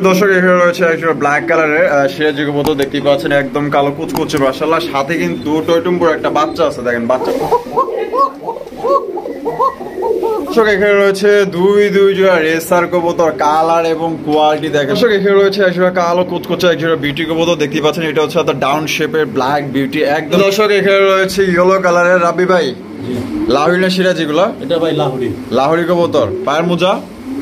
দর্শক এখানে রয়েছে একটা ব্ল্যাক কালারের সিরাজি কবুতর দেখতেই পাচ্ছেন, একদম কালো কুচকুচে মাশাআল্লাহ। সাথে কিন্তু টয়টুম্বুর একটা বাচ্চা আছে, দেখেন বাচ্চা। দর্শক এখানে রয়েছে দুই জোড়া রেসার কবুতর, কালার এবং কোয়ালিটি দেখেন। দর্শক এখানে রয়েছে একটা কালো কুচকুচে এক জোড়া বিউটি কবুতর দেখতেই পাচ্ছেন, এটা হচ্ছে আপনার ডাউন শেপের ব্ল্যাক বিউটি একদম। দর্শক এখানে রয়েছে ইয়েলো কালারের রাব্বি ভাই লাহোরি না সিরাজি গুলা? এটা ভাই লাহোরি। লাহোরি কবুতর, পায়ের মোজা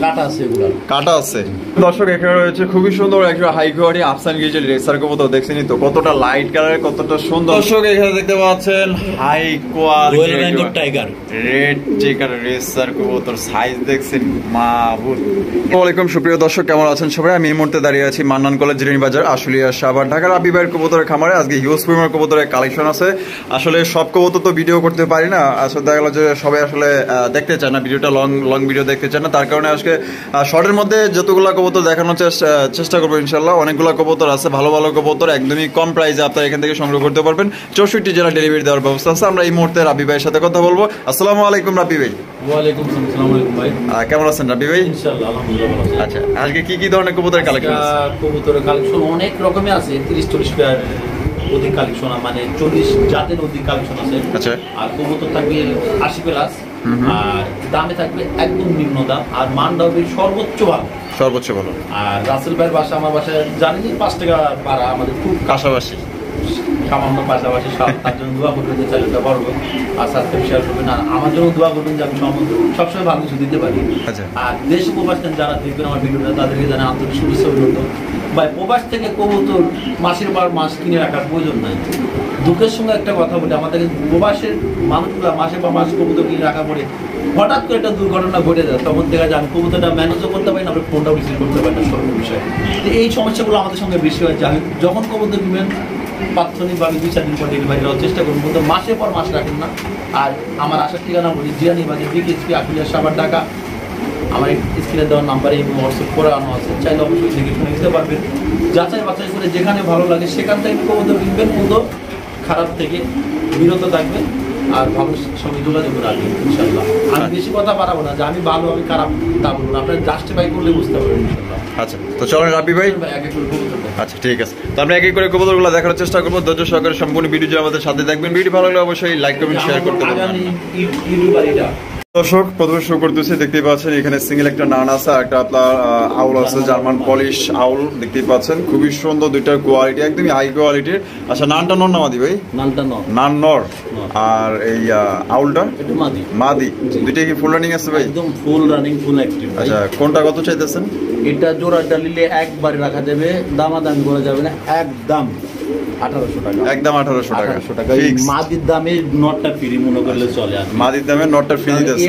কাটা আছে, এগুলা কাটা আছে। দর্শক এখানে রয়েছে খুবই সুন্দর একটা হাই কোয়ালিটি আফসান গিজের রেসার কবুতর, দেখছেনই তো কতটা লাইট কালারে কতটা সুন্দর। দর্শক এখানে দেখতে পাচ্ছেন high quality Bengal tiger red checker racer কবুতর, সাইজ দেখছেন মাহবুব। আসসালামু আলাইকুম সুপ্রিয় দর্শক, কেমন আছেন সবাই? আমি এই মুহূর্তে দাঁড়িয়ে আছি মান্নান কলেজ জিরানি বাজার আশুলিয়া সাভার ঢাকার রাব্বি ভাইয়ের কবুতরের খামারে। আজকে হিউজ পরিমাণ কবুতরের কালেকশন আছে। আসলে সব কবুতর তো ভিডিও করতে পারি না, আসলে দেখা গেল যে সবাই আসলে দেখতে চায় না ভিডিওটা, লং ভিডিও দেখতে চায় না, তার কারণে আজকে শর্টের মধ্যে যতগুলো কবুতর দেখানোর চেষ্টা করবো ইনশাল্লাহ। অনেকগুলো কবুতর আছে, ভালো ভালো কবুতর একদমই কম প্রাইসে আপনারা এখান থেকে সংগ্রহ করতে পারবেন। 64 জেলা ডেলিভারি দেওয়ার ব্যবস্থা আছে। আমরা এই মুহূর্তে রাব্বি ভাইয়ের সাথে কথা বলবো। আসসালামু আলাইকুম রাব্বি ভাই। ওয়ালাইকুম আসসালাম ভাই। কেমন আছেন রাব্বি ভাই? ইনশাআল্লাহ আলহামদুলিল্লাহ ভালো আছি। আচ্ছা, আজকে কি ধরনের কবুতরের কালেকশন আছে? কবুতরের কালেকশন অনেক রকমের আছে, 30-40 টাকার অধিক কালেকশন, মানে 40 জাতের অধিক কালেকশন আছে। আচ্ছা, আর কবুতর থাকবে 80 প্লাস, আর দামে থাকবে একদম নিম্ন দাম, আর মানটা হবে সর্বোচ্চ ভালো। আর রাসেল ভাইয়ের বাসা আমার বাসায় জানেন 5 টাকা পাড়া, আমাদের খুব কাছাকাছি সামান্য পাশাপাশি। তার জন্য দোয়া করবেন যে চ্যানেলটা বড় হোক, আর সাবস্ক্রাইব শেয়ার করবেন, আর আমার জন্য দোয়া করবেন যে আমি সবসময় ভালো কিছু দিতে পারি। আর দেশ প্রবাস যারা দেখবেন আমার ভিডিওটা, তাদেরকে জানা আন্তরিক শুভেচ্ছা অভিনন্দন। ভাই, প্রবাস থেকে কবুতর মাসের পর মাস কিনে রাখার প্রয়োজন নাই। দুঃখের সঙ্গে একটা কথা বলি, আমাদের প্রবাসের মানুষগুলো মাসে পর মাস কবুতর কিনে রাখা পরে হঠাৎ করে একটা দুর্ঘটনা ঘটে যায়, তখন দেখা যায় আমি কবুতরটা ম্যানেজও করতে পারি না, আমরা ফোনটাও রিসিভ করতে পারি না। সর্ব বিষয় এই সমস্যাগুলো আমাদের সঙ্গে বেশি হয়। আমি যখন কবুতর কিনবেন তাৎক্ষণিকভাবে 2-4 দিন পর ডেলিভারি দেওয়ার চেষ্টা করুন, কিন্তু মাসের পর মাস রাখেন না। আর আমার আসার ঠিকানা বলি জিরানি বাজার বিকেএসপি আশুলিয়া সাভার ঢাকা। আমার স্ক্রিনে দেওয়ার নাম্বারে হোয়াটসঅ্যাপ করানো আছে, চাইলে অবশ্যই দেখে শুনে নিতে পারবেন। যাচাই বাছাই করে যেখানে ভালো লাগে সেখান থেকে কবুতর কিনবেন, কিন্তু খারাপ থেকে বিরত থাকবেন আর ভালোর সঙ্গে যোগাযোগ রাখবেন ইনশাল্লাহ। আমি বেশি কথা বাড়াবো না যে আমি ভালো আমি খারাপ তা বলবো না, আপনার জাস্টিফাই করলে বুঝতে পারবেন ইনশাল্লাহ। আচ্ছা, তো চলেন রাব্বি ভাই আচ্ছা ঠিক আছে, তো আমরা এক এক করে কবুতরগুলো দেখার চেষ্টা করবো। ধৈর্য সহকারে সম্পূর্ণ ভিডিও আমাদের সাথে দেখবেন। ভিডিও ভালো লাগলে অবশ্যই লাইক কমেন্ট শেয়ার করতে পারবেন। দর্শক প্রথমে শুরু করতেছি, দেখতেই পাচ্ছেন এখানে সিঙ্গেল একটা নান আছে, একটা আপনার আউল আছে, জার্মান পলিশ আউল দেখতেই পাচ্ছেন, খুবই সুন্দর, দুইটার কোয়ালিটি একদমই হাই কোয়ালিটির। আচ্ছা, নানটা নর না মাদি ভাই? নান নর। আর এই আউলটা মাদি। দুইটা কি ফুল রানিং আছে ভাই? একদম ফুল রানিং, ফুল অ্যাক্টিভ। আচ্ছা, কোনটা কত চাইতেছেন? এটা জোড়াটা নিলে একবারে রাখা যাবে, দামাদামি করা যাবে না, একদম 1800 টাকা। একদম 1800 টাকা। মাদির দামে নটটা ফ্রি মনে করলে চলে। মাদির দামে নটটা ফ্রি দিতেছে।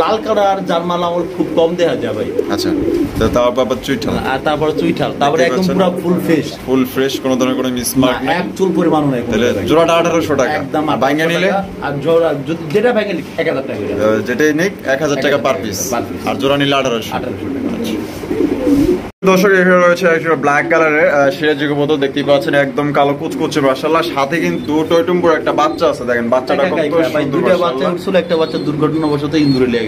লাল কালার জার্মান আউল খুব কম দেখা যায় ভাই। আচ্ছা, তো তারপর চুইঠাল, আর তারপরে চুইঠাল, তারপরে একদম পুরো ফুল ফ্রেশ, কোনো ধরনের কোনো মিসমার্ক নাই, এক চুল পরিমাণও নাই। তাহলে জোড়াটা 1800 টাকা একদম। বাইঙ্গা নিলে, আর জোড়া যেটা বাইঙ্গা 1000 টাকা, যেটাই নিক 1000 টাকা পার পিস, আর জোড়া নিলে 1800 টাকা। দর্শক এখানে রয়েছে একটা ব্ল্যাক কালারের সিরাজি কবুতর দেখতেই পাচ্ছেন, একদম কালো কুচকুচে মাশাআল্লাহ। সাথে কিন্তু টয়টুম্বুর একটা বাচ্চা আছে, দেখেন বাচ্চাটা কত সুন্দর। দুইটা বাচ্চা উঠছিল, একটা বাচ্চা দুর্ঘটনাবশত ইন্দুরে নিয়ে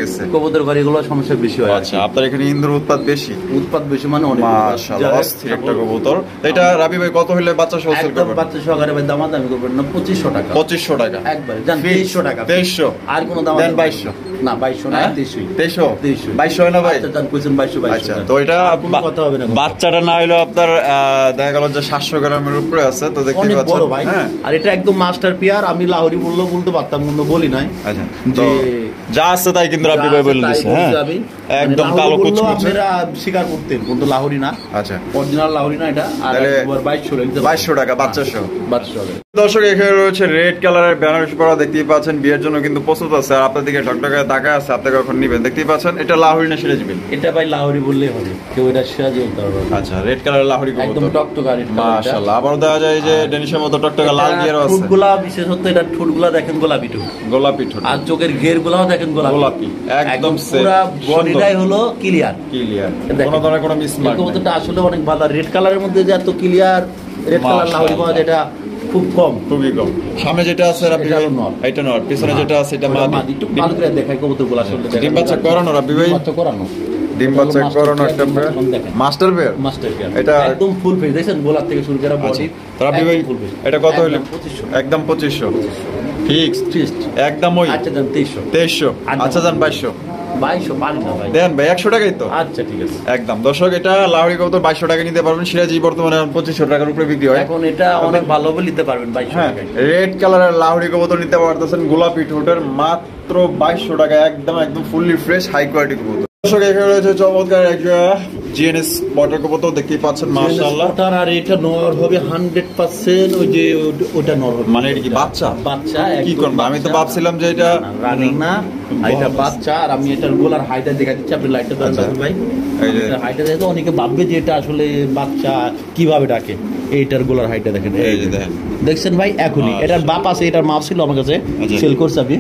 গেছে। কবুতর বাড়িগুলো সমস্যা বেশি হয়। আচ্ছা, আপনার এখানে ইন্দুর উৎপাদ বেশি মানে অনেক মাশাআল্লাহ, অস্থির একটা কবুতর। এটা রাব্বি ভাই কত হলে বাচ্চা সহ সেল করবেন? বাচ্চা সহকারে ভাই দামাদামি করবেন না, 2500 টাকা। 2500 টাকা একবারে, জান 2300 টাকা। 2300 আর কোনো দাম দেন 2200 না, 2200 না, 2300 2200 হয় না ভাই? আচ্ছা, জান কইছেন 2200। আচ্ছা, তো এটা কথা হবে না, বাচ্চাটা না হইলো আপনার দেখা গেল যে 700 গ্রামের উপরে আছে, তো দেখতে পাচ্ছেন ভাই। আর এটা একদম মাস্টার পিয়ার, আমি লাহোরি বলতে পারতাম কিন্তু বলি নাই। আচ্ছা, তো যা আছে তাই কিন্তু রাব্বি ভাই বলে দিয়েছে। হ্যাঁ, একদম কালো কুচকুচে, আপনারা স্বীকার করতেন কিন্তু লাহোরি না। আচ্ছা, অরিজিনাল লাহোরি না এটা। আর 2200 টাকা বাচ্চা সহ। দর্শক এখানে রয়েছে রেড কালারের বেনারসি পরা, দেখতেই পাচ্ছেন বিয়ের জন্য কিন্তু প্রস্তুত আছে, আর আপনার দিকে টকটকে তাকায় আছে, আপনাকে এখন নিবেন। দেখতেই পাচ্ছেন এটা লাহোরি না সিরাজি? এটা ভাই লাহোরি বললেই হবে, কেউ এটা সিরাজি বলতে পারবে। আচ্ছা, রেড কালারের লাহোরি একদম টকটকা মাশাআল্লাহ। আবার দেখা যায় যে ডেনিশের মতো টকটকা লাল গিয়ারও আছে। ঠোঁটগুলা বিশেষত এটা ঠোঁটগুলা দেখেন গোলাপি ঠোঁট, আর চোখের ঘেরগুলাও দেখেন গোলাপি, একদম পুরো বডিটাই হলো ক্লিয়ার। কোনো ধরনের কোনো মিসমার্ক নেই। এটা আসলে অনেক ভালো। রেড কালারের মধ্যে যে এত ক্লিয়ার রেড কালার লাহোরি পাওয়া যায় এটা খুব কম, খুবই কম। সামনে যেটা আছে এটা নর, পিছনে যেটা আছে এটা মাদি। একটু ভালো করে দেখাই কবুতরগুলো আসলে ডিম বাচ্চা করানো রাব্বি ভাই? করানো ডিম বাচ্চা করানো একটা পেয়ার, মাস্টার পেয়ার। এটা একদম ফুল ফেস, দেখেন গোলাপ থেকে শুরু করে বডি। রাবি ভাই এটা কত হলো? একদম 2500 ফিক্সড একদম। ওই আচ্ছা দেন 2300। আচ্ছা দেন 2200 পারি না ভাই, দেন ভাই 100 টাকাই তো। আচ্ছা ঠিক আছে একদম। দর্শক এটা লাহোরি কবুতর 2200 টাকা নিতে পারবেন। সিরাজি বর্তমানে 2500 টাকার উপরে বিক্রি হয়। এখন এটা অনেক ভালো বলে নিতে পারবেন 2200 হ্যাঁ, টাকায়। রেড কালারের লাহোরি কবুতর নিতে পারতেছেন গোলাপি ঠোঁটের মাত্র 2200 টাকা। একদম ফুললি ফ্রেশ হাই কোয়ালিটি কবুতর। দর্শক এখানে রয়েছে চমৎকার একটা জিএনএস বটার কবুতর দেখতেই পাচ্ছেন মাশাআল্লাহ। আর এটা নর হবে 100%। ওই যে ওটা নর হবে, মানে এটা কি বাচ্চা? বাচ্চা কি করব? আমি তো ভাবছিলাম যে এটা রানিং না, এটা বাচ্চা। আর আমি এটার গোলার হাইটটা দেখা দিচ্ছি, আপনি লাইটটা ধরেন ভাই। এই যে হাইটটা দেখে তো অনেকে ভাববে যে এটা আসলে বাচ্চা কিভাবে ডাকে। এইটার গোলার হাইটটা দেখেন, এই যে দেখেন, দেখছেন ভাই এখনই। এটার বাপ আছে, এটার মাপ ছিল আমার কাছে, সেল করছে আমি।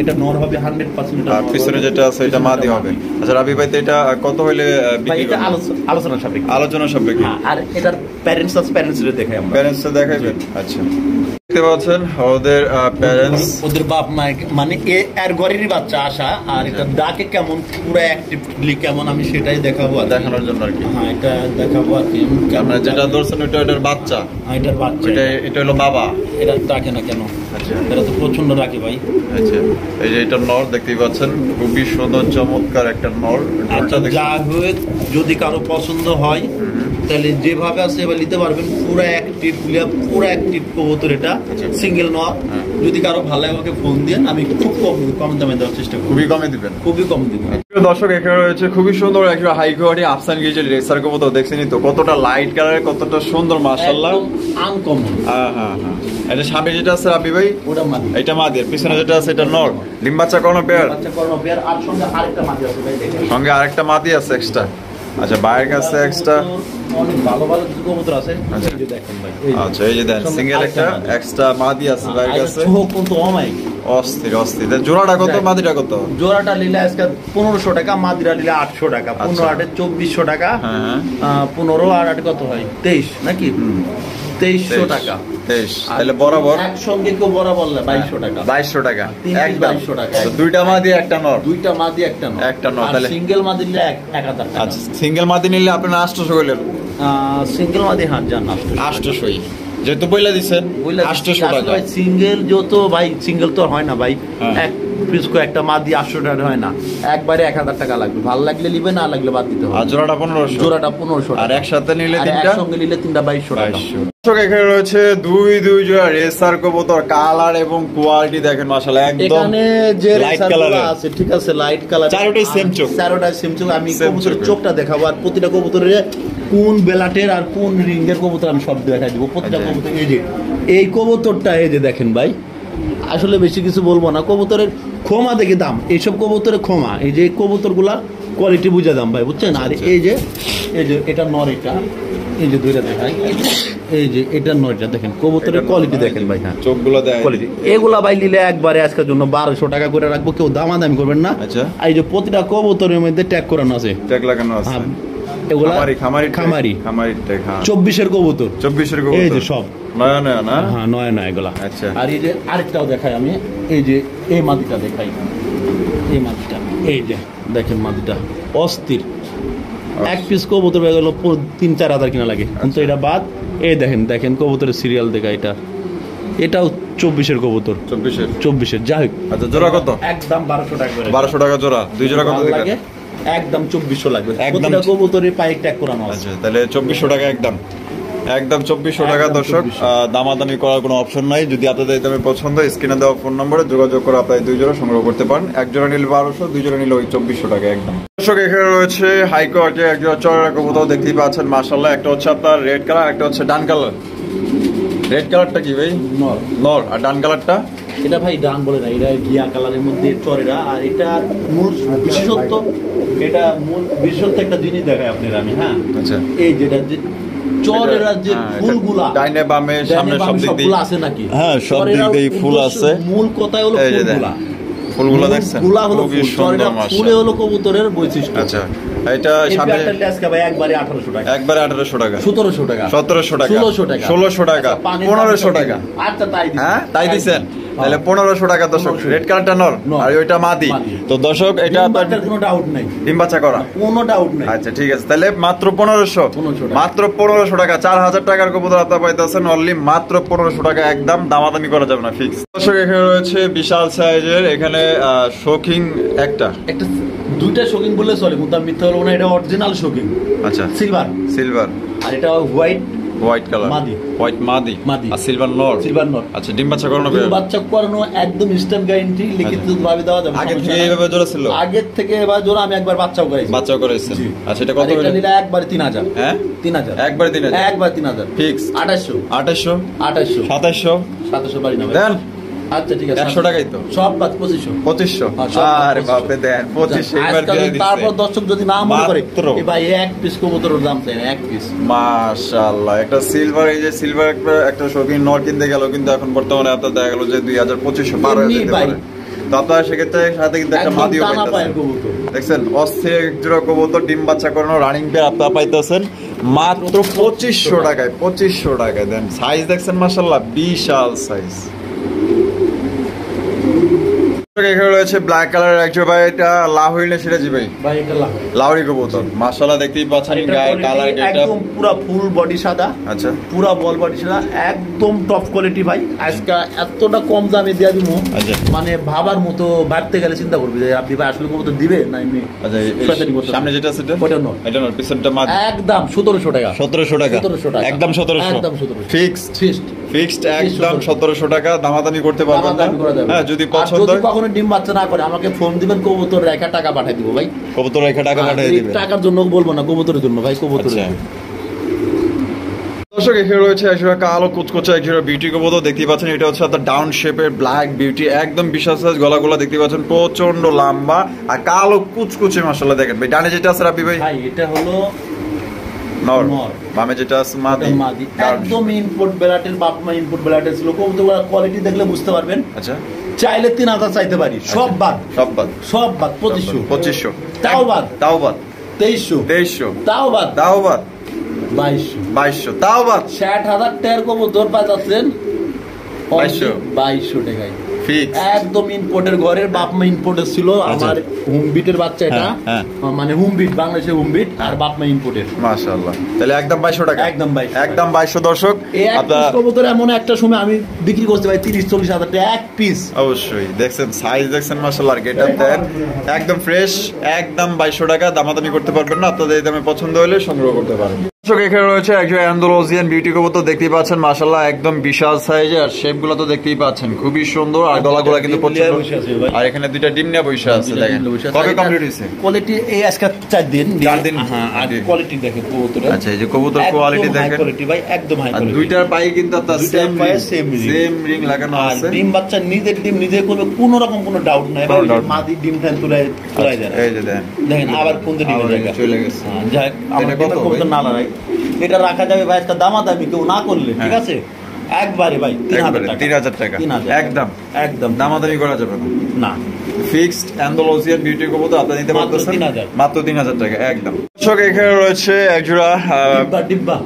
এটা নর হবে 100%। আর পিছনে যেটা আছে এটা মাদি হবে। আচ্ছা রাবি ভাই, তো এটা কত হইলে বিক্রি করবেন? আলোচনা সাপেক্ষে। আলোচনা সাপেক্ষে। আর এটার প্যারেন্টস আছে, প্যারেন্টসরে দেখাই আমরা। প্যারেন্টসটা দেখাইবেন? আচ্ছা, দেখতে পাচ্ছেন ওদের প্যারেন্টস, ওদের বাপ মা, মানে এর ঘরেরই বাচ্চা আসা। আর এটা ডাকে কেমন, পুরো অ্যাক্টিভলি কেমন, আমি সেটাই দেখাবো দেখানোর জন্য আর কি। হ্যাঁ, এটা দেখাবো আর কি। আপনারা যেটা ধরছেন ওটা এটার বাচ্চা, এটার বাচ্চা, এটা হলো বাবা। এটা ডাকে না কেন? আচ্ছা, এটা তো প্রচন্ড ডাকে ভাই। আচ্ছা, এই যে এটা নর দেখতেই পাচ্ছেন, খুবই সুন্দর চমৎকার একটা নর। আচ্ছা, যা হোক, যদি কারো পছন্দ হয় তাহলে যেভাবে আছে এবার নিতে পারবেন। পুরো অ্যাক্টিভ কবুতর এটা, সিঙ্গেল নর। যদি কারো ভালো লাগে আমাকে ফোন দেন, আমি খুব কম দামে দেওয়ার চেষ্টা করব। খুবই কমে দিবেন? খুবই কম দিবেন। দর্শক এখানে রয়েছে খুবই সুন্দর একটা হাই কোয়ালিটি আফসান গিজের রেসার কবুতর। দেখছেনই তো কতটা লাইট কালারের, কতটা সুন্দর মাশাআল্লাহ, আনকমন। হ্যাঁ। এটা সামনে যেটা আছে রাবি ভাই, ওটা মাদি। এটা মাদি। পিছনে যেটা আছে এটা নর। ডিম বাচ্চা করানো পেয়ার। আর সঙ্গে আরেকটা মাদি আছে ভাই, দেখেন। সঙ্গে আরেকটা মাদি আছে এক্সট্রা। আচ্ছা, বাইরের কাছে এক্সট্রা অনেক ভালো কবুতর আছে। এই যে দেখেন ভাই, আচ্ছা, এই যে দেন সিঙ্গেল একটা এক্সট্রা মাদি আছে বাইরের কাছে। চোখ কিন্তু অমাইক অস্থির। জোড়াটা কত, মাদিটা কত? জোড়াটা নিলে আজকে 1500 টাকা, মাদিরা নিলে 800 টাকা। 15 8 2400 টাকা। 15 আর 8 কত হয়? 23 নাকি? 2300 টাকা। 23। তাহলে বরাবর একসঙ্গে কেউ বরাবর 2200 টাকা। 2200 টাকা একদম। 2200 টাকা। তো দুইটা মাদি একটা নর। দুইটা মাদি একটা নর। একটা নর। তাহলে সিঙ্গেল মাদি নিলে 1000 টাকা। আচ্ছা, সিঙ্গেল মাদি নিলে আপনি 800 কইলেন? সিঙ্গেল মাদি হাত জান 800 যেহেতু বইলা দিছেন 800 টাকা। সিঙ্গেল যত ভাই, সিঙ্গেল তো হয় না ভাই। এক পিস একটা মাদি 800 টাকা হয় না, একবারে 1000 টাকা লাগবে। ভালো লাগলে নিবে, না লাগলে বাদ দিতে হবে। আর জোড়াটা 1500? জোড়াটা 1500। আর একসাথে নিলে তিনটা? একসঙ্গে নিলে তিনটা 2200 টাকা। এখানে রয়েছে দুই জোড়া রেসার কবুতর। কালার এবং কোয়ালিটি দেখেন মাশাআল্লাহ, একদম এখানে যে লাইট রেসার কালার আছে, ঠিক আছে, লাইট কালার। চারটাই সেম চোখ। চারটাই সেম চোখ। আমি কবুতরের চোখটা দেখাবো, আর প্রতিটা কবুতরের কোন বেলাটের আর কোন রিঙ্গের কবুতর আমি সব দেখাই দিব। প্রতিটা কবুতর, এই যে এই কবুতরটা, এই যে দেখেন ভাই, আসলে বেশি কিছু বলবো না। কবুতরের ক্ষমা দেখে দাম, এইসব কবুতরের ক্ষমা। এই যে কবুতরগুলা কোয়ালিটি বুঝে দাম ভাই, বুঝছেন? আর এই যে এটা নর, এটা এই যে দুইটা দেখাই, এই যে এটা নয়টা দেখেন, কবুতরের কোয়ালিটি দেখেন ভাই। হ্যাঁ, চোখগুলো দেখেন কোয়ালিটি। এগুলা ভাই নিলে একবারে আজকের জন্য 1200 টাকা করে রাখবো, কেউ দামাদামি করবেন না। আচ্ছা, এই যে প্রতিটা কবুতরের মধ্যে ট্যাগ করানো আছে, ট্যাগ লাগানো আছে। এগুলা খামারি ট্যাগ। 24 এর কবুতর, 24 এর কবুতর, এই যে সব নয়া না? হ্যাঁ, নয়া এগুলা। আচ্ছা, আর এই যে আরেকটাও দেখাই আমি, এই যে এই মাদিটা দেখাই, এই মাদিটা, এই যে দেখেন মাদিটা অস্থির। এক পিস কবুতর হয়ে গেল 3-4 হাজার কিনা লাগে, কিন্তু এটা বাদ। এই দেখেন কবুতরের সিরিয়াল দেখা, এটাও 24 এর কবুতর। 24 এর। যাই হোক, আচ্ছা, জোড়া কত? একদম 1200 টাকা করে। 1200 টাকা জোড়া। দুই জোড়া কত লাগে? একদম 2400 লাগবে। প্রতিটা কবুতরের পায়ে ট্যাগ করানো আছে। আচ্ছা, তাহলে 2400 টাকা একদম 2400 টাকা। দর্শক, দামাদামি করার কোনো অপশন নাই। যদি আপনাদের এই দামে পছন্দ, স্ক্রিনে দেওয়া ফোন নম্বরে যোগাযোগ করে আপনারা দুই জোড়া সংগ্রহ করতে পারেন। এক জোড়া নিলে 1200, দুই জোড়া নিলে ওই 2400 টাকা একদম। দর্শক, এখানে রয়েছে হাই কোয়ালিটির এক জোড়া চড়া কবুতর দেখতেই পাচ্ছেন মাশাআল্লাহ। একটা হচ্ছে আপনার রেড কালার, একটা হচ্ছে ডান কালার। রেড কালারটা কি ভাই? নর। আর ডান কালারটা? এটা ভাই ডান বলে না, এটা ঘিয়া কালারের মধ্যে চরেরা। আর এটা মূল বিশেষত্ব, একটা জিনিস দেখায় আপনার আমি। হ্যাঁ, আচ্ছা, এই যেটা চরেরা যে ফুলগুলা ডাইনে বামে সামনে সব দিক দিয়ে আছে নাকি? হ্যাঁ, সব দিক দিয়ে ফুল আছে। মূল কথাই হলো ফুলগুলা দেখছেন, খুবই সুন্দর। ফুলে হলো কবুতরের বৈশিষ্ট্য। আচ্ছা, এটা সামনে ভাই একবারে 1800 টাকা। একবারে 1800 টাকা, 1700 টাকা, 1700 টাকা, 1600 টাকা, 1600 টাকা, 1500 টাকা। আচ্ছা, তাই হ্যাঁ, তাই দিছেন। তাহলে 1500 টাকা দর্শক। রেড কালারটা নর আর ওইটা মাদি। তো দর্শক এটা আপনার কোনো ডাউট নাই, ডিম বাচ্চা করা, কোনো ডাউট নাই। আচ্ছা ঠিক আছে, তাহলে মাত্র 1500, মাত্র 1500 টাকা। 4000 টাকার কবুতর আপনারা পাইতেছেন অনলি মাত্র 1500 টাকা, একদম দামাদামি করা যাবে না, ফিক্স। দর্শক এখানে রয়েছে বিশাল সাইজের, এখানে শোকিং একটা দুইটা শোকিং বললে চলে, কিন্তু আমি মিথ্যা বলবো না, এটা অরিজিনাল শোকিং। আচ্ছা, সিলভার আর এটা হোয়াইট কালার, হোয়াইট মাদি আর সিলভার নর। আচ্ছা, ডিম বাচ্চা করানো, ডিম বাচ্চা করানো একদম ইনস্ট্যান্ট গ্যারান্টি, লিখিত ভাবে দেওয়া যাবে। আগে থেকে এইভাবে জোড়া ছিল? আগে থেকে এবার জোড়া আমি একবার বাচ্চাও করাইছি। আচ্ছা, এটা কত হলো? এটা নিলে একবারে 3000। হ্যাঁ 3000, একবারে 3000 ফিক্স। 2800 2700 বাড়ি নামে দেন। আচ্ছা ঠিক আছে, 100 টাকাই তো সব বাদ। 2500। আরে বাপরে দেন 2500 এবার দিয়ে দিচ্ছে। তারপর দর্শক যদি না মনে করে এই ভাই এক পিস কবুতরের দাম চাই না, এক পিস। মাশাআল্লাহ, একটা সিলভার, এই যে সিলভার একটা শৌখিন নর কিনতে গেল, কিন্তু এখন বর্তমানে আপনার দেখা গেল যে 2500 12,000 পারে। তো আপনার সেক্ষেত্রে সাথে কিন্তু একটা মাদিও পাইতেছেন, দেখছেন অস্থির এক জোড়া কবুতর ডিম বাচ্চা করানো রানিং পেয়ার আপনারা পাইতেছেন মাত্র 2500 টাকায়। 2500 টাকায় দেন। সাইজ দেখছেন মাশাআল্লাহ, বিশাল সাইজ। এখানে রয়েছে ব্ল্যাক কালারের একজন ভাই, এটা লাহোরি না সিরাজি ভাই? ভাই এটা লাহোরি কবুতর, মাশাআল্লাহ দেখতেই পাচ্ছেন গায়ের কালার, এটা একদম পুরো ফুল বডি সাদা। আচ্ছা, পুরো বল বডি সাদা, একদম টপ কোয়ালিটি ভাই। আজকে এতটা কম দামে দেয়া দিমু, মানে ভাবার মতো, বাড়তে গেলে চিন্তা করবি যে আপনি ভাই আসলে কবুতর দিবে না এমনি। আচ্ছা, সামনে যেটা আছে ওটা নয়, এটা নয়, পিছনটা মাদি। একদম 1700 টাকা। 1700 টাকা, একদম 1700, একদম 1700 ফিক্সড একদম 1700 টাকা। দামাদামি করতে পারবেন না। হ্যাঁ, যদি পছন্দ হয়, কখনো ডিম বাচ্চা না করে আমাকে ফোন দিবেন, কবুতর রেখা টাকা পাঠিয়ে দিব ভাই। কবুতর রেখা টাকা পাঠিয়ে দিবেন, টাকার জন্য বলবো না, কবুতরের জন্য ভাই, কবুতর। দর্শক এখানে রয়েছে একজোড়া কালো কুচকুচে একজোড়া বিউটি কবুতর দেখতে পাচ্ছেন, এটা হচ্ছে আপনার ডাউন শেপের ব্ল্যাক বিউটি, একদম বিশাল সাইজ, গলাগুলো দেখতে পাচ্ছেন প্রচন্ড লম্বা আর কালো কুচকুচে। মাশাআল্লাহ দেখেন ভাই, ডানে যেটা আছে রাব্বি ভাই, এটা হলো নর, বামে যেটা আছে মাদি। একদম ইনপুট বেলাটের, বাপ মা ইনপুট বেলাটের ছিল। কবুতর কোয়ালিটি দেখলে বুঝতে পারবেন। আচ্ছা, চাইলে 3000 চাইতে পারি, সব বাদ 2500 তাও বাদ 2300 তাও বাদ 2200 তাও বাদ 60,000 টাকার কবুতর পাচ্ছেন 2200 টাকায় ফিক্স। একদম ইম্পোর্টের ঘরের, বাপ মা ইম্পোর্টের ছিল। আমার হোম বিটের বাচ্চা, এটা মানে হোম বিট, বাংলাদেশের হোম বিট, আর বাপ মা ইম্পোর্টের। মাশাআল্লাহ, তাহলে একদম 2200 টাকা, একদম 2200। দর্শক আপনারা কবুতর এমন একটা সময় আমি বিক্রি করতে পারি 30-40 হাজার টাকা এক পিস। অবশ্যই দেখছেন সাইজ দেখছেন মাশাআল্লাহ, আর গেটআপ দেন একদম ফ্রেশ, একদম 2200 টাকা। দামাদামি করতে পারবেন না, আপনাদের এই দামে পছন্দ হলে সংগ্রহ করতে পারেন। দর্শক এখানে রয়েছে একজন অ্যান্ডালুসিয়ান বিউটি কবুতর দেখতেই পাচ্ছেন, মাশাআল্লাহ একদম বিশাল সাইজ, আর শেপগুলো তো দেখতেই পাচ্ছেন খুবই সুন্দর, আর গলাগুলো কিন্তু প্রচন্ড। আর এখানে দুইটা ডিম নিয়ে বসে আছে, দেখেন কবে কমপ্লিট হইছে? কোয়ালিটি এই আজকে 4 দিন। হ্যাঁ, আর কোয়ালিটি দেখেন কবুতরের। আচ্ছা, এই যে কবুতর কোয়ালিটি দেখেন, কোয়ালিটি ভাই একদম হাই কোয়ালিটি। দুইটার পায়ে কিন্তু আপনার সেম রিং লাগানো আছে। ডিম বাচ্চা নিজের ডিম নিজে করবে, কোনো রকম কোনো ডাউট নাই ভাই। মাদি ডিম ঠান তুলে দেন, এই যে দেখেন আবার কোন দিকে চলে গেছে। যাক, আমরা কবুতর না লড়াই, এটা রাখা যাবে ভাই, একটা দামাদামি কেউ না করলে, ঠিক আছে? একবারে ভাই 3000 টাকা, একদম দামাদামি করা যাবে না। ফিক্সড অ্যান্ডালুসিয়ান বিউটি কবুতর আপনারা নিতে পারতেছেন মাত্র 3000 টাকা, একদম। দর্শক এখানে রয়েছে একজোড়া ডিব্বা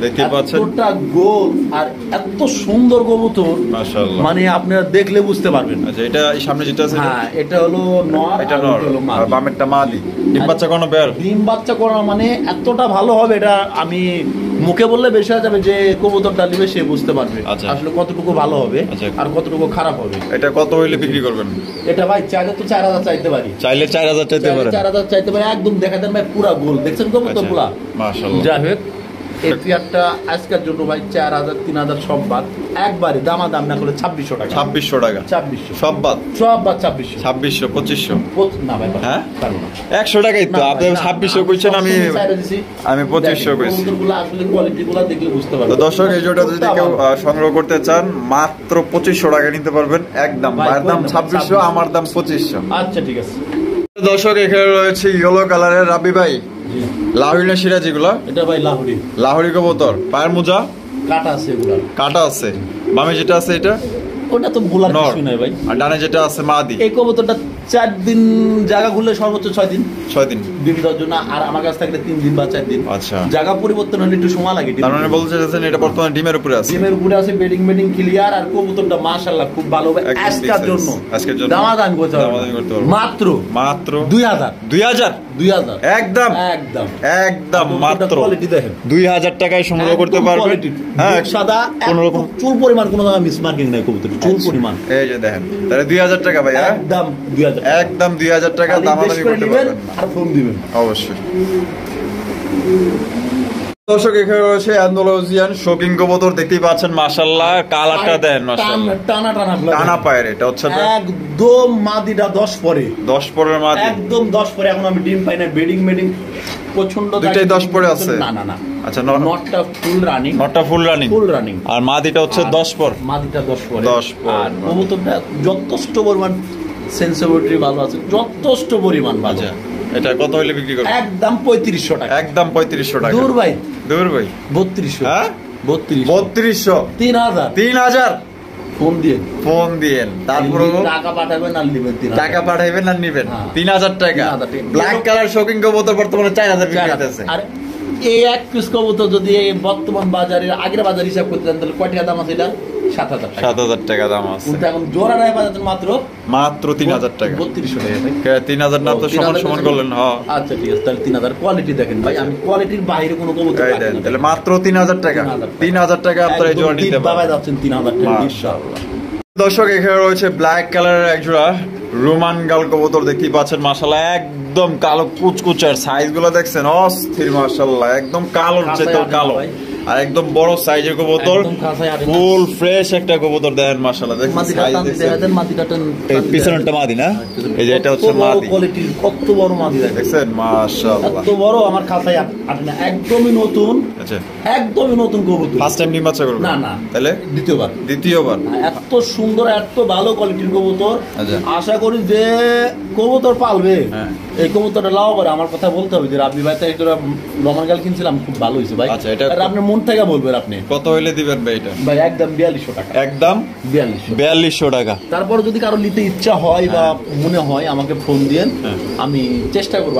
দেখতে পাচ্ছেন, এতটা গোল আর এত সুন্দর কবুতর, মাশাআল্লাহ, মানে আপনারা দেখলে বুঝতে পারবেন। আচ্ছা, এটা সামনে যেটা আছে, হ্যাঁ এটা হলো নর, এটা নর, আর বামেরটা মাদি। ডিম বাচ্চা কোন বের, ডিম বাচ্চা করানো মানে এতটা ভালো হবে, এটা আমি মুখে বললে বেশি হয়ে যাবে, যে কবুতরটা নিবে সে বুঝতে পারবে আসলে কতটুকু ভালো হবে আর কতটুকু খারাপ হবে। এটা কত হইলে বিক্রি করবেন? এটা ভাই চাইলে তো 4000 চাইতে পারি, চাইলে 4000 চাইতে পারেন, 4000 চাইতে পারি, একদম দেখা দেন ভাই পুরা গোল, দেখছেন কবুতর পুরা, মাশাআল্লাহ। যাই হোক, এই পেয়ারটা আজকের জন্য ভাই 4000 3000 সব বাদ, একবারে দামাদাম না করে 2600 টাকা, 2600 টাকা, 2600 সব বাদ 2600 2500 না ভাই, হ্যাঁ 100 টাকাই তো আপনি 2600 কইছেন, আমি 2500 কইছি। কবুতরগুলো আসলে কোয়ালিটিগুলো দেখলে বুঝতে পারবেন। তো দর্শক এই জোড়া যদি কেউ সংগ্রহ করতে চান মাত্র 2500 টাকা নিতে পারবেন, একদম। ভাইয়ের দাম 2600, আমার দাম 2500। আচ্ছা ঠিক আছে। দর্শক এখানে রয়েছে ইয়েলো কালারের রাব্বি ভাই, লাহোরি না সিরাজ এগুলা? এটা ভাই লাহোরি কবুতর, পায়ের মোজা কাটা আছে, এগুলা কাটা আছে। বামে যেটা আছে এটা ওটা তো বলার কিছু নাই ভাই, আর ডানে যেটা আছে মাদি। এই কবুতরটা 4 দিন জায়গা ঘুরলে সর্বোচ্চ 6 দিন 6 দিন ডিম দেওয়ার জন্য, আর আমার কাছে থাকলে 3 দিন বা 4 দিন। আচ্ছা, জায়গা পরিবর্তন হলে একটু সময় লাগে। তার মানে বলতে চাচ্ছেন এটা বর্তমানে ডিমের উপরে আছে? ডিমের উপরে আছে, বেডিং ক্লিয়ার, আর কবুতরটা মাশাআল্লাহ খুব ভালো হবে। আজকের জন্য দামাদামি করতে হবে মাত্র 2000 একদম মাত্র 2000 টাকায় সংগ্রহ করতে পারবেন। হ্যাঁ, সাদা কোন রকম চুল পরিমাণ কোনো জায়গায় মিসমার্কিং নাই কবুতর, চুল পরিমাণ। এই যে দেখেন, তাহলে 2000 টাকা ভাই। একদম 2000 টাকা দামাদামি করতে পারবেন আর ফোন দিবেন অবশ্যই। দর্শক, এখানে রয়েছে অ্যান্ডালুসিয়ান শৌখিন কবুতর, দেখতেই পাচ্ছেন মাশাআল্লাহ। কালারটা দেন মাশাআল্লাহ, টানা পায়ের। এটা হচ্ছে একদম মাদিটা 10 পরের মাদি, একদম 10 পরে। এখন আমি ডিম পাই না, বেডিং প্রচন্ড, দুইটাই 10 পরে আছে। না আচ্ছা, নটটা ফুল রানিং, আর মাদিটা হচ্ছে 10 পর। মাদিটা 10 পরে। আর কবুতরটা যথেষ্ট পরিমাণ সেন্সিটিভিটি ভালো আছে, যথেষ্ট পরিমাণ ভালো। এটা কত হইলে বিক্রি করবেন? একদম 3500 টাকা। একদম 3500 টাকা। দূর ভাই 3200। হ্যাঁ, 3200 3000 ফোন দিয়ে তারপর টাকা পাঠাবেন আর নেবেন। টাকা পাঠাবেন আর নেবেন 3000 টাকা। ব্ল্যাক কালার শৌখিন কবুতর বর্তমানে 4000 বিক্রি হচ্ছে। আর এই এক পিস কবুতর যদি বর্তমান বাজারে আগের বাজার হিসাব করতে দেন তাহলে কয় টাকা দাম আছে? এটা 7000 টাকা দাম আছে। এখন জোড়া রায় বাজার মাত্র 3000 টাকা। 3200 টাকা। 3000 না তো সমান করলেন? হ্যাঁ, আচ্ছা ঠিক আছে। তাহলে 3000 কোয়ালিটি দেখেন ভাই, আমি কোয়ালিটির বাইরে কোনো কবুতর রাখি না। তাহলে মাত্র 3000 টাকা। 3000 টাকা আপনারা এই জোড়া নিতে পারবেন। বাবা যাচ্ছেন 3000 টাকা ইনশাআল্লাহ। দর্শক, এখানে রয়েছে ব্ল্যাক কালারের এক জোড়া রোমান গাল কবুতর, দেখতেই পাচ্ছেন মাশাআল্লাহ। একদম কালো কুচকুচার, সাইজ গুলো দেখছেন অস্থির মাশাআল্লাহ। একদম কালোর চেয়ে কালো, আর একদম বড় সাইজের কবুতর, ফুল ফ্রেশ একটা কবুতর দেখেন মাশাআল্লাহ। দেখেন সাইজ দেখেন, এই পিছনটা মাদি না? এই যে এটা হচ্ছে মাদি। কোয়ালিটির কত বড় মাদি দেখছেন মাশাআল্লাহ, কত বড়। আমার খাসায় আটে না, একদমই নতুন। আচ্ছা, একদমই নতুন কবুতর। ফার্স্ট টাইম ডিম বাচ্চা করবে? না, তাহলে দ্বিতীয়বার। এত সুন্দর, এত ভালো কোয়ালিটির কবুতর। আশা করি যে কবুতর পালবে এই কবুতরটা লাভ করে। আমার কথা বলতে হবে যে রাব্বি ভাই থেকে একটা রোমান গাল কিনছিলাম, খুব ভালো হয়েছে ভাই। আচ্ছা, এটা আপনি মন থেকে বলবেন। আপনি কত হইলে দিবেন ভাই? এটা ভাই একদম 4200 টাকা। একদম 4200 টাকা। তারপর যদি কারো নিতে ইচ্ছা হয় বা মনে হয় আমাকে ফোন দিয়েন, আমি চেষ্টা করবো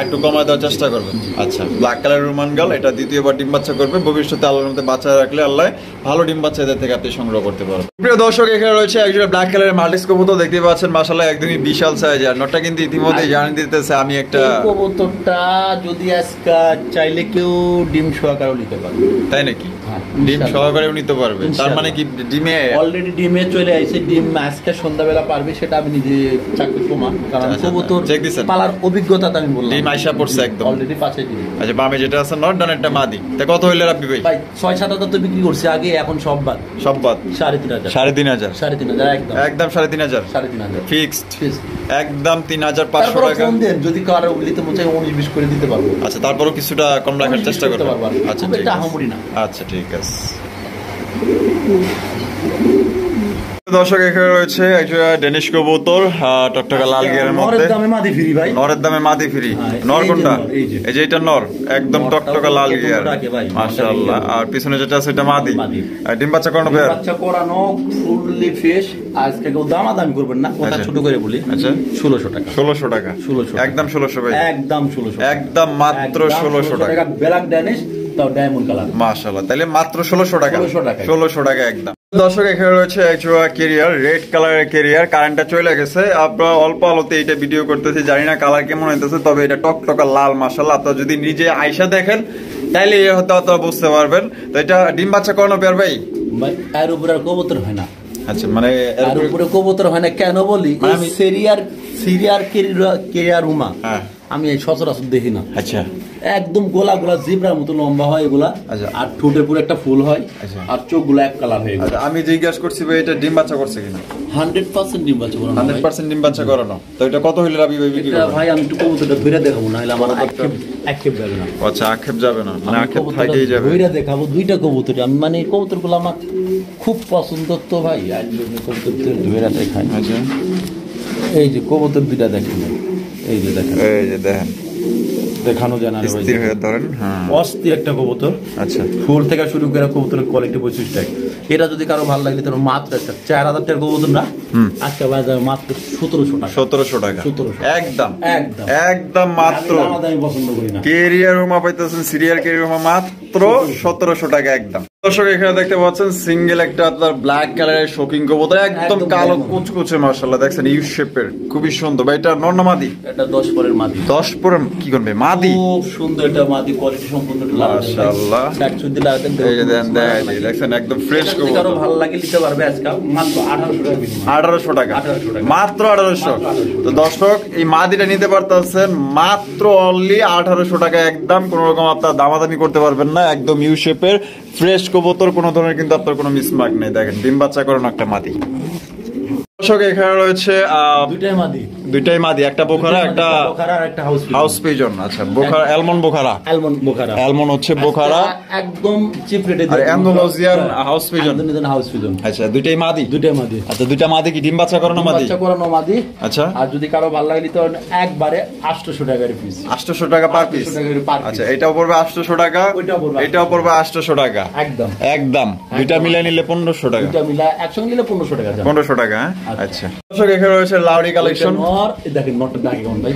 একটু কমায় দেওয়ার চেষ্টা করবেন। আচ্ছা, ব্ল্যাক কালার রোমান গাল, এটা দ্বিতীয়বার ডিম বাচ্চা করবে। ভবিষ্যতে আল্লাহর রহমতে বাচ্চা রাখলে আল্লাহ ভালো ডিম বাচ্চা এদের থেকে আপনি সংগ্রহ করতে পারবেন। প্রিয় দর্শক, এখানে রয়েছে একজোড়া ব্ল্যাক কালারের মাল্টিস কবুতর, দেখতে পাচ্ছেন মাশাআল্লাহ একদমই বিশাল সাইজ। আর নটটা কিন্তু ইতিমধ্যে জানিয়ে দিতেছে। আমি একটা কবুতরটা যদি আজকে চাইলে কেউ ডিম সহকারেও নিতে পারবে। তাই নাকি? ডিম সহকারেও নিতে পারবে? তার মানে কি ডিমে অলরেডি ডিমে চলে আসছে। ডিম আজকে সন্ধ্যাবেলা পারবে, সেটা আমি নিজে চাকরি প্রমাণ। কারণ কবুতর পালার অভিজ্ঞতা আমি বললাম, ডিম আইসা পড়ছে একদম অলরেডি পাশে ডিম। আচ্ছা, বামে যেটা আছে নট, ডানেরটা মাদি। তা কত হইলে রাব্বি ভাই? ভাই 6-7 তো বিক্রি করছে আগে, এখন সব বাদ 3500। 3500 একদম 3500 ফিক্সড। একদম 3500 টাকা। যদি কারো নিতে মনে চায় 19-20 করে দিতে পারবো। আচ্ছা, তারপরও কিছুটা কম রাখার চেষ্টা করতে পারবো। আচ্ছা, এটা হামুড়ি না। আচ্ছা, ঠিক আছে। দর্শক, এখানে রয়েছে একটা ডেনিশ কবুতর, টকটকা লাল গিয়ারের মধ্যে। নরের দামে মাদি ফ্রি ভাই। নরের দামে মাদি ফ্রি। নর কোনটা? এই যে এটা নর, একদম টকটকা লাল গিয়ার মাশাআল্লাহ। আর পিছনে যেটা আছে এটা মাদি। ডিম বাচ্চা করানো পেয়ার? বাচ্চা করানো, ফুললি ফ্রেশ। আজকে কেউ দামাদামি করবেন না, কথা ছোট করে বলি। আচ্ছা, 1600 টাকা। 1600 টাকা। 1600 একদম 1600 ভাই। একদম 1600 একদম মাত্র 1600 টাকা। ব্ল্যাক ড্যানিশ তাও ডায়মন্ড কালার মাশাআল্লাহ। তাহলে মাত্র 1600 টাকা। 1600 টাকা একদম। দর্শক, এখানে রয়েছে একজোড়া ক্যারিয়ার, রেড কালারের ক্যারিয়ার। কারেন্টটা চলে গেছে, আপনারা অল্প আলোতে এটা ভিডিও করতেছি, জানি না কালার কেমন হইতেছে, তবে এটা টকটকা লাল মাশাআল্লাহ। আপনারা যদি নিজে আয়শা দেখেন তাইলে হয়তো আপনারা বুঝতে পারবেন। তো এটা ডিম বাচ্চা করানো পেয়ার ভাই? ভাই এর উপরে আর কবুতর হয় না। আচ্ছা, মানে এর উপরে কবুতর হয় না কেন বলি? আমি সিরিয়ার ক্যারিয়ার রুমা আমি এই সচরাচর দেখি না। আচ্ছা, একদম গোলা জিব্রার মতো লম্বা হয় এগুলা। আর ঠোঁটে পুরো একটা ফুল হয়, আর চোখগুলো এক কালার হয়ে গেছে। আমি জিজ্ঞাসা করছি ভাই এটা ডিম বাচ্চা করছে কিনা? 100% ডিম বাচ্চা করানো। 100% ডিম বাচ্চা করানো। তো এটা কত হইলে রাবি ভাই বিক্রি করবে? ভাই আমি একটু কবুতরটা ধরে দেখাবো, না হলে আমার আক্ষেপ যাবে না। আচ্ছা, আক্ষেপ যাবে না, মানে আক্ষেপ থাকেই যাবে। ধরে দেখাবো দুইটা কবুতর। আমি মানে এই কবুতরগুলো আমার খুব পছন্দ তো ভাই, আজ কবুতর ধরে দেখাই। আচ্ছা, এই যে কবুতর দুইটা দেখেন, এই যে দেখেন, এই যে দেখেন, দেখানো যায় না স্থির হয়ে ধরেন। হ্যাঁ, অস্থির একটা কবুতর। আচ্ছা, ফুল থেকে শুরু করে কবুতরের কোয়ালিটি বৈশিষ্ট্য। এটা যদি কারো ভালো লাগে তাহলে মাত্র একটা 4000 টাকার কবুতর না, আজকে বাজার মাত্র 1700 টাকা। 1700 টাকা 1700 একদম একদম একদম মাত্র। আমি পছন্দ করি না। কেরিয়ার রুমা পাইতেছেন, সিরিয়াল কেরিয়ার রুমা মাত্র 1700 টাকা একদম। দর্শক এখানে দেখতে পাচ্ছেন সিঙ্গেল একটা আপনার ব্ল্যাক কালারের শোকিং কবুতর, একদম কালো কুচকুচে, মাশাআল্লাহ দেখছেন ইউ শেপের, খুবই সুন্দর ভাই। এটা নর না মাদি? এটা 10 পরের মাদি। 10 পরের কি করবে মাদি? খুব সুন্দর এটা মাদি, কোয়ালিটি সম্পূর্ণ মাশাআল্লাহ। এই যে দেখেন একদম ফ্রেশ কবুতর। কারো ভালো লাগে নিতে পারবে আজকে মাত্র 1800 টাকা। 1800 টাকা মাত্র 1800। তো দর্শক এই মাদিটা নিতে পারতেছেন মাত্র অনলি 1800 টাকা একদম। কোন রকম আপনার দামাদামি করতে পারবেন না, একদম ইউ শেপের ফ্রেশ কবুতর, কোনো ধরনের কিন্তু আপনার কোনো মিসমার্ক নেই। দেখেন ডিম বাচ্চা করেন একটা মাদি। দর্শক এখানে রয়েছে দুইটাই মাদি, একটা বোখারা একটা হাউস পিজন। আচ্ছা, বোখারা অ্যালমন্ড বোখারা, অ্যালমন্ড হচ্ছে বোখারা একদম চিপ রেটে। আর অ্যান্ডালুসিয়ান হাউস পিজন। আচ্ছা, দুইটাই মাদি। আচ্ছা, দুইটা মাদি কি ডিম বাচ্চা করানো মাদি? আচ্ছা, আর যদি কারো ভালো লাগে তো একবারে 800 টাকার পিস। 800 টাকা পার পিস। আচ্ছা, এটাও পড়বে 800 টাকা, এটাও পড়বে 800 টাকা একদম একদম। দুইটা মিলাই নিলে 1500 টাকা। দুইটা মিলাই একসঙ্গে নিলে 1500 টাকা। 1500 টাকা। আচ্ছা, দর্শক এখানে রয়েছে লাউরি কালেকশন। দেখেন নটটা ডাকি কেমন ভাই,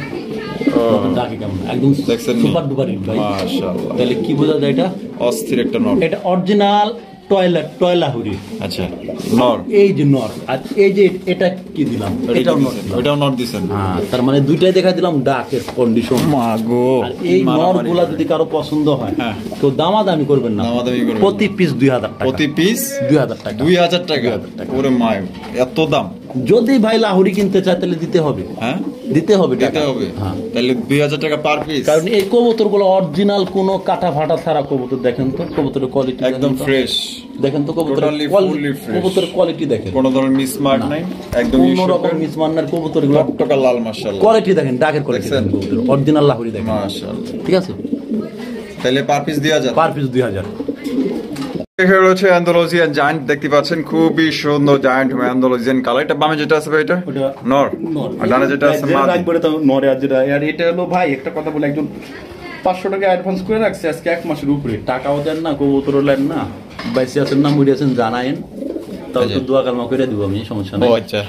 ডাকি কেমন একদম সুপার ডুপার হিট ভাই, মাশাআল্লাহ। তাহলে কি বোঝা যায় এটা? অস্থির একটা নট। এটা অরিজিনাল টয়লাহুরি। আচ্ছা, নর। এই যে নর, আর এই যে এটা কি দিলাম, এটাও নর দিবেন। হ্যাঁ, তার মানে দুইটাই দেখা দিলাম ডাকের কন্ডিশন। মাগো, আর এই নরগুলা যদি কারো পছন্দ হয় তো দামাদামি করবেন না, প্রতি পিস 2000 টাকা। প্রতি পিস 2000 টাকা। 2000 টাকা। ওরে মা, এত দাম! যদি ভাই লাহুরি কিনতে চায় তাহলে দিতে হবে। হ্যাঁ, দিতে হবে। হ্যাঁ, তাহলে 2000 টাকা পার পিস। কারণ এই কবুতরগুলো অরিজিনাল কোনো কাটা ফাটা ছাড়া কবুতর। দেখেন তো কবুতরের কোয়ালিটি একদম ফ্রেশ। দেখেন তো কবুতরের কোয়ালিটি দেখেন, কোনো ধরনের মিসমার্ক নাই, একদম কোনো রকম মিসমার্ক নাই। কবুতরগুলো টকটকা লাল, মাশাআল্লাহ। কোয়ালিটি দেখেন, ডাকের কোয়ালিটি দেখেন, কবুতর অরিজিনাল লাহুরি দেখেন, মাশাআল্লাহ। ঠিক আছে, তাহলে পার পিস 2000। Per piece 2000। এখানে রয়েছে অ্যান্ডালুসিয়ান জায়ান্ট, দেখতে পাচ্ছেন খুবই সুন্দর জায়ান্ট অ্যান্ডালুসিয়ান কালার। এটা বামে যেটা আছে ভাই এটা নর, আর ডানে যেটা আছে মাদি। একবারে তো নরে। আর যেটা আর এটা হলো ভাই একটা কথা বলে, একজন 500 টাকা অ্যাডভান্স করে রাখছে আজকে 1 মাসের উপরে, টাকাও দেন না, কবুতরও নেন না, বাইসে আছেন না মুড়ি আছেন জানায়েন, তাও তো দোয়া কালমা করে দিব আমি, সমস্যা নেই। আচ্ছা,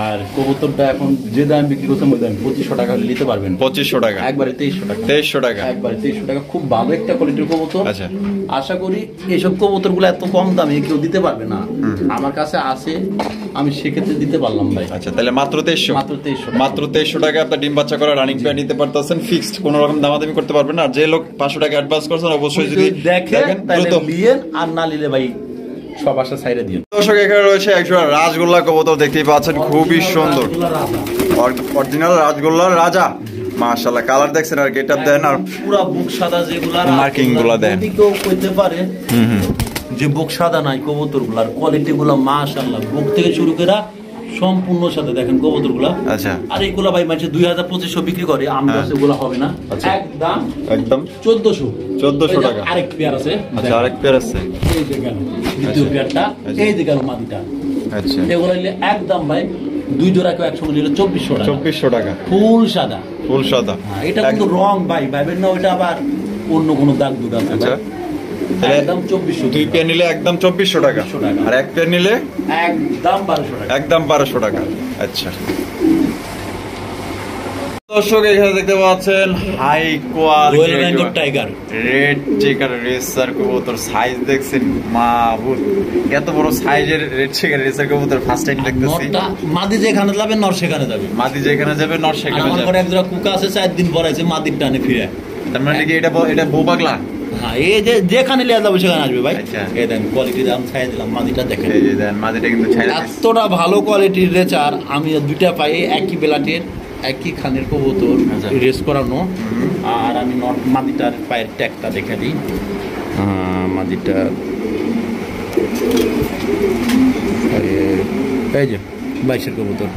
আর কবুতরটা এখন যে দাম বিক্রি করতে ওই দাম 2500 টাকা হলে নিতে পারবেন। 2500 টাকা একবারে 2300 টাকা। 2300 টাকা একবারে 2300 টাকা। খুব ভালো একটা কোয়ালিটির কবুতর। আচ্ছা, আশা করি এইসব কবুতরগুলো এত কম দামে কেউ দিতে পারবে না। আমার কাছে আছে, আমি সেক্ষেত্রে দিতে পারলাম ভাই। আচ্ছা, তাহলে মাত্র 2300। মাত্র 2300 টাকা আপনার ডিম বাচ্চা করা রানিং পেয়ার নিতে পারতেছেন, ফিক্সড, কোনো রকম দামাদামি করতে পারবেন না। আর যে লোক 500 টাকা অ্যাডভান্স করছেন অবশ্যই যদি দেখেন তাহলে নিয়েন, আর না নিলে ভাই সব আশা ছাইরে দিন। দর্শক এখানে রয়েছে একজোড়া রাজগোল্লা কবুতর, দেখতেই পাচ্ছেন খুবই সুন্দর, অরিজিনাল রাজগোল্লার রাজা, মাশাআল্লাহ। কালার দেখছেন আর গেটআপ দেন, আর পুরো বুক সাদা, যেগুলা মার্কিং গুলা দেন, কেউ কইতে পারে যে বুক সাদা নাই কবুতরগুলার কোয়ালিটি গুলা মাশাআল্লাহ, বুক থেকে শুরু করে সম্পূর্ণ সাথে দেখেন কবুতরগুলা। আচ্ছা, আর এইগুলা ভাই মানুষ 2000-2500 বিক্রি করে, আমরা সেগুলা হবে না, একদম 1400 টাকা। আরেক পেয়ার আছে। আচ্ছা, আরেক পেয়ার আছে, এই যে গেল দ্বিতীয় পেয়ারটা, এই যে গেল মাদিটা। আচ্ছা, এগুলা নিলে একদম ভাই 2 জোড়া কেউ একসঙ্গে নিলে 2400 টাকা। 2400 টাকা ফুল সাদা, ফুল সাদা। এটা কিন্তু রং ভাই ভাইবেন না ওইটা আবার অন্য কোনো দাগ দুগ আছে। আচ্ছা, একদম 2400। 2 পেয়ার নিলে একদম 2400 টাকা, আর এক পেয়ার নিলে একদম 1200 টাকা। একদম 1200 টাকা। আচ্ছা, দর্শক এখানে দেখতে পাচ্ছেন high quality tiger red checker racer কবুতর, সাইজ দেখছেন মাহবুব, এত বড় সাইজের রেড চেকার রেসার কবুতর ফার্স্ট টাইম দেখতেছি। মাদি যেখানে যাবে নর সেখানে যাবে, মাদি যেখানে যাবে নর সেখানে যাবে। আমার এক জোড়া কুকা আছে 4 দিন পরে আছে, মাদির টানে ফিরে। তার মানে কি এটা বউ পাগলা? হ্যাঁ, এই যে যেখানে লিয়া যাবে সেখানে আসবে ভাই। আচ্ছা, এই দেন কোয়ালিটি দাম ছাই দিলাম, মাদিটা দেখেন, এই যে দেন মাদিটা কিন্তু ছাই দিলাম। এতটা ভালো কোয়ালিটির রেচার আমি দুইটা পাই, একই বেলাটের একই খানের কবুতর, রেস করানো। আর আমি মাদিটার পায়ের ট্যাগটা দেখে দিই। মাদিটা এই যে 22-এর কবুতর,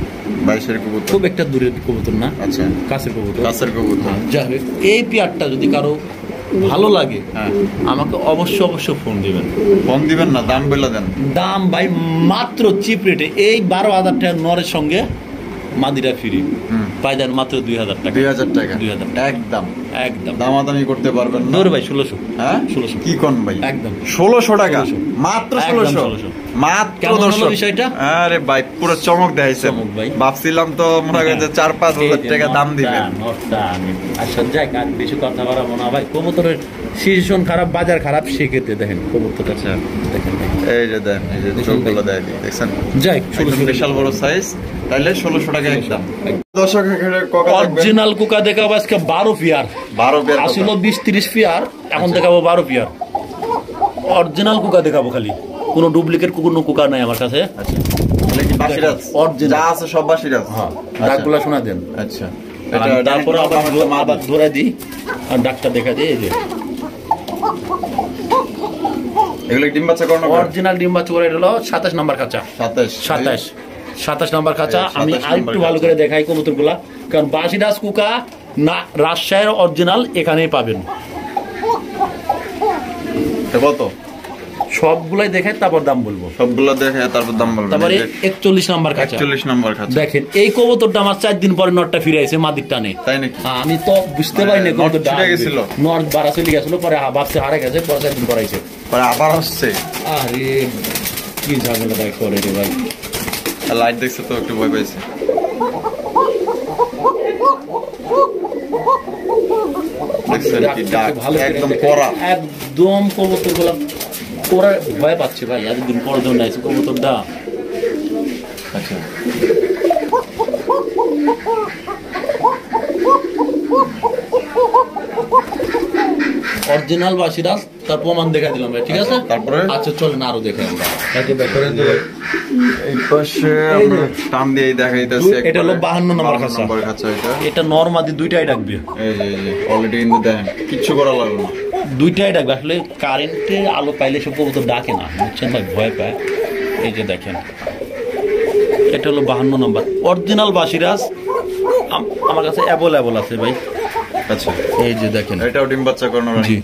22-এর কবুতর, খুব একটা দূরের কবুতর না। আচ্ছা, কাছের কবুতর, কাছের কবুতর। যাই হোক, এই পেয়ারটা যদি কারো ভালো লাগে আমাকে অবশ্যই ফোন দিবেন না, দাম বলে দেন। দাম ভাই মাত্র চিপ রেটে এই 12,000 টাকা নরের সঙ্গে মাদিরা ফ্রি পায়দান মাত্র 2000 টাকা 2000 টাকা 2000 একদম একদম দামাদামি করতে পারবেন না ধরে ভাই 1600 হ্যাঁ 1600 কি কোন ভাই একদম 1600 টাকা মাত্র একদম 1600 মাত্র কেমন হলো 1600 বিষয়টা? আরে ভাই পুরো চমক দেখাইছে চমক ভাই। ভাবছিলাম তো মনে হয় যে 4-5 হাজার টাকা দাম দিবেন আচ্ছা যাই আর বেশি কথা বাড়াবো না ভাই কবুতরের সিজন খারাপ বাজার খারাপ সেক্ষেত্রে দেখেন কবুতর আচ্ছা দেখেন এই যে দেন এই যে চোখগুলো দেখছেন যাই একদম বিশাল বড় সাইজ তাইলে 1600 টাকা একদম দর্শক এখানে কোকা থাকবে অরিজিনাল কুকা দেখাবো আজকে 12 পিয়ার 12 পেয়ার আসলে 20-30 পিয়ার এখন দেখাবো 12 পিয়ার অরিজিনাল কুকা দেখাবো খালি কোনো ডুপ্লিকেট কোনো কুকা নাই আমার কাছে আচ্ছা তাহলে কি বাসিরাজ Original। যা আছে সব বাসিরাজ হ্যাঁ ডাকগুলা শোনা দেন আচ্ছা তারপরে আবার ধরে দিই আর ডাকটা দেখা দিই এই যে এগুলো ডিম বাচ্চা করানো অরিজিনাল ডিম বাচ্চা করে হলো 27 নাম্বার খাঁচা 27 নাম্বার খাঁচা আমি আরেকটু ভালো করে দেখাই কবুতরগুলা কারণ বাসিরাজ কুকা না রাজশাহীর অরিজিনাল এখানেই পাবেন কত সবগুলাই দেখাই তারপর দাম বলবো সবগুলো দেখে তারপর দাম বলবেন তারপরে 41 নাম্বার খাঁচা 41 নম্বর খাঁচা দেখেন এই কবুতরটা আমার 4 দিন পরে নটটা ফিরে আইছে মাদির টানে তাই নাকি আমি তো বুঝতে পারিনি নট কবুতরটা ছিঁড়ে গেছিল? নট বাড়া চলে গেছিল পরে ভাবছে হারে গেছে পরে 4 দিন পরে আইছে পরে আবার আসছে আরে কি ঝামেলা ভাই করে রে ভাই লাইট দেখছে তো একটু ভয় পাইছে দেখছেন কি ডাক একদম কড়া একদম কবুতরগুলো ওরা ভয় পাচ্ছে ভাই এতদিন পর জন্য আইছে কবুতরটা আচ্ছা অরিজিনাল বাসিরাজ তার প্রমাণ দেখা দিলাম ভাই ঠিক আছে তারপরে? আচ্ছা চলেন আরো দেখাই আমরা এই পাশে আমরা টান দিয়ে দেখাইতেছি এটা হলো 52 নম্বর খাঁচা নম্বর খাঁচা এটা এটা নরমাদি দুইটাই ডাকবে এই অলরেডি কিন্তু দেখেন কিচ্ছু করা লাগলো না দুইটাই ডাকবে আসলে কারেন্টের আলো পাইলে সব কবুতর ডাকে না বুঝছেন ভাই ভয় পায় এই যে দেখেন এটা হলো 52 নম্বর অরিজিনাল বাসিরাজ আমার কাছে অ্যাভেলেবল আছে ভাই আচ্ছা এই যে দেখেন এটাও ডিম বাচ্চা করানো জি।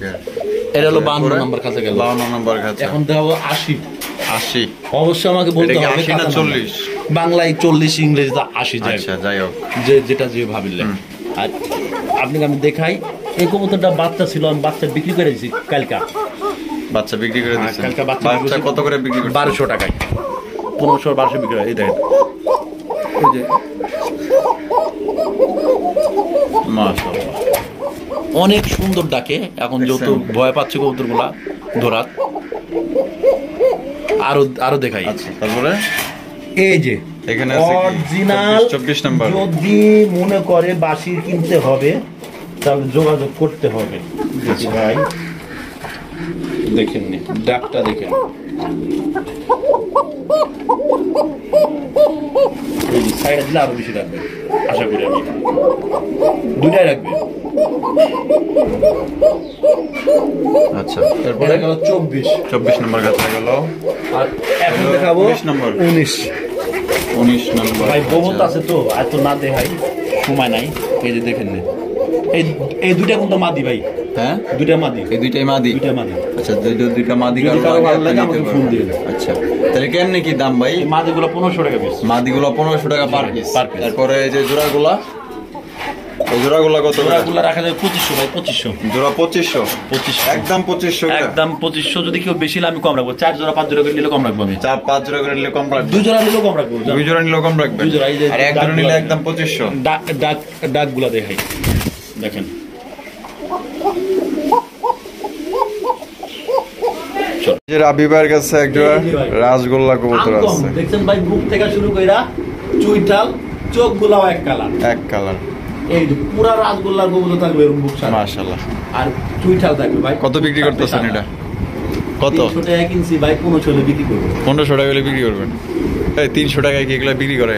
এটা হলো 52 নম্বর খাঁচা গেল 52 নম্বর খাঁচা এখন দেখাবো 80 80 অবশ্যই আমাকে বলতে এটা কি হবে 80 না কাঁচা 40? নাম্বার। বাংলায় 40 ইংরেজিতে 80 যায় আচ্ছা যাই হোক যেটা যে ভাবিলেন আর আপনাকে আমি দেখাই এই কবুতরটা বাচ্চা ছিল আমি বাচ্চা বিক্রি করে দিয়েছি কালকা বাচ্চা বিক্রি করে দিচ্ছেন কালকা বাচ্চা কত করে বিক্রি করছেন 1200 টাকায় 1500-1200 বিক্রি হয় এই দেখেন ওই যে মাশাআল্লাহ অনেক সুন্দর ডাকে এখন যেহেতু ভয় পাচ্ছে কবুতরগুলা ধরাত আরো দেখাই আচ্ছা তারপরে এই যে এখানে আছে কি? অরিজিনাল 24 নাম্বার যদি মনে করে বাসির কিনতে হবে তাহলে যোগাযোগ করতে হবে দেখি ভাই দেখেন নি ডাকটা দেখেন এই যে সাইডে দিলে আরো বেশি রাখবে আশা করি আমি দুটাই রাখবে আচ্ছা তারপরে গেল 24 নম্বর খাঁচা গেল আর এখন দেখাবো 19 নম্বর 19 নম্বর ভাই বহুত আছে তো এত না দেখাই সময় নাই এই যে দেখেন না এই দুইটা কিন্তু মাদি ভাই হ্যাঁ দুইটা মাদি এই দুইটাই মাদি দুইটা মাদি আচ্ছা দুইটা মাদি যদি কারো ভালো লাগে আমাকে ফোন দিন। আচ্ছা তাহলে কেমনে কি দাম ভাই এই মাদিগুলো 1500 টাকা পিস মাদিগুলো 1500 টাকা পার পিস per piece। তারপরে এই যে জোড়াগুলা এই জোড়াগুলা কত করে ওগুলো রাখা যায় 2500 ভাই 2500 জোড়া 2500 2500 একদম 2500 একদম 2500 যদি কেউ বেশি নিলে আমি কম রাখবো 4 জোড়া 5 জোড়া করে নিলে কম রাখবো আমি 4-5 জোড়া করে নিলে কম রাখবেন 2 জোড়া নিলেও কম রাখবো দুই জোড়া নিলে কম রাখবেন দুই জোড়া, এই যে আর এক জোড়া ডাকগুলা নিলে দেখেন। একদম 2500 ডাকগুলো দেখাই দেখেন যে রাবিবার কাছে একটা রাসগোল্লা কবুতর আছে দেখছেন ভাই বুক থেকে শুরু কইরা চুইটাল চোখগুলাও এক কালার এক কালার এই যে পুরা রাসগোল্লার কবুতর থাকবে এরকম বুক সারা মাশাআল্লাহ আর চুইটাল থাকবে ভাই কত বিক্রি করতেছেন এটা কত 300 টাকা কিনছি ভাই 1500 বিক্রি করবো 1500 টাকা হলে বিক্রি করবেন এই 300 টাকায় কি এগুলা বিক্রি করে